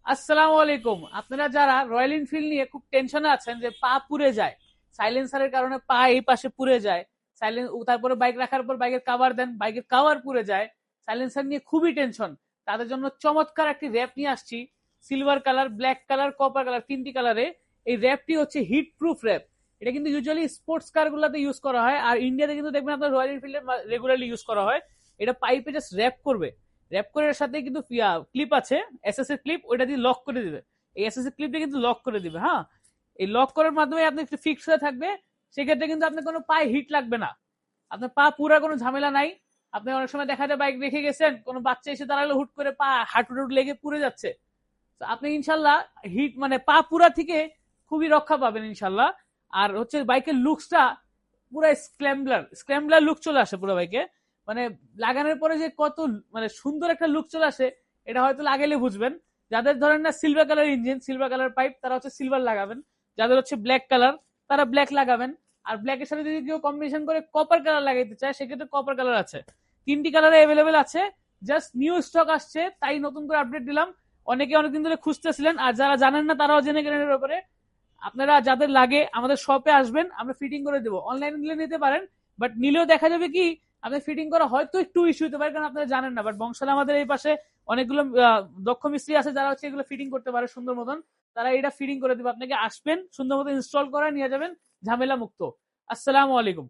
আসসালামু আলাইকুম। আপনারা যারা রয়্যাল এনফিল্ড নিয়ে খুব টেনশনে আছেন যে পা পুড়ে যায়, সাইলেন্সারের কারণে পা এই পাশে পুড়ে যায়, তারপরে বাইক রাখার পর বাইকের কাভার দেন, বাইকের কাভার পুড়ে যায়, সাইলেন্সার নিয়ে খুবই টেনশন, তাদের জন্য চমৎকার একটি র্যাপ নিয়ে আসছি। Silver colour, black colour, copper colour, তিনটি কালারে। এই র্যাপটি হচ্ছে হিট প্রুফ র্যাপ। এটা কিন্তু ইউজুয়ালি স্পোর্টস কার গুলাতে ইউজ করা হয়, আর ইন্ডিয়াতে কিন্তু দেখবেন আপনার রয়্যাল এনফিল্ডে রেগুলারলি ইউজ করা হয়। এটা পাইপে জাস্ট র্যাপ করবে, র্যাপ করে সাথে কিন্তু ক্লিপ আছে, এসএস এর ক্লিপ, ওইটা দিয়ে লক করে দিবে। এই এসএস এর ক্লিপটা কিন্তু লক করে দিবে। হ্যাঁ, এই লক করার মাধ্যমে আপনি একটু ফিক্স হয়ে থাকবে। সেক্ষেত্রে কিন্তু আপনার কোনো পায়ে হিট লাগবে না, আপনার পা পুরা কোনো ঝামেলা নাই। আপনি অনেক সময় দেখা যায় বাইক রেখে গেছেন, কোনো বাচ্চা এসে দাঁড়ালে হুট করে পা হাঁটু লেগে পুড়ে যাচ্ছে। তো আপনি ইনশাল্লাহ হিট মানে পা পুরা থেকে খুবই রক্ষা পাবেন ইনশাল্লাহ। আর হচ্ছে বাইকের লুকসটা পুরো স্ক্র্যাম্বলার স্ক্র্যাম্বলার লুক চলে আসে পুরো বাইকে। মানে লাগানোর পরে যে কত মানে সুন্দর একটা লুক চলে আসে, এটা হয়তো লাগাইলে বুঝবেন। যাদের ধরেন না silver colour engine, silver colour pipe, তারা হচ্ছে সিলভার লাগাবেন। যাদের হচ্ছে ব্ল্যাক কালার, তারা ব্ল্যাক লাগাবেন। আর ব্ল্যাকের সাথে যদি কেউ কম্বিনেশন করে কপার কালার লাগাইতে চায়, সেক্ষেত্রে কপার কালার আছে। তিনটি কালারে অ্যাভেলেবেল আছে, জাস্ট নিউ স্টক আসছে তাই নতুন করে আপডেট দিলাম। অনেকে অনেকদিন ধরে খুঁজতেছিলেন, আর যারা জানেন না তারাও জেনে গেলেন এর ব্যাপারে। আপনারা যাদের লাগে আমাদের শপে আসবেন, আমরা ফিটিং করে দেবো। অনলাইনে নিলে নিতে পারেন, বাট নিলেও দেখা যাবে কি আপনি ফিটিং করা হয়তো একটু ইস্যু হতে পারে, কারণ আপনারা জানেন না। বাট বংশালে আমাদের এই পাশে অনেকগুলো দক্ষ মিস্ত্রি আছে যারা হচ্ছে এগুলো ফিটিং করতে পারে সুন্দর মতন। তারা এটা ফিটিং করে দেবে, আপনাকে আসবেন সুন্দর মতো ইনস্টল করে নিয়ে যাবেন, ঝামেলা মুক্ত। আসসালামু আলাইকুম।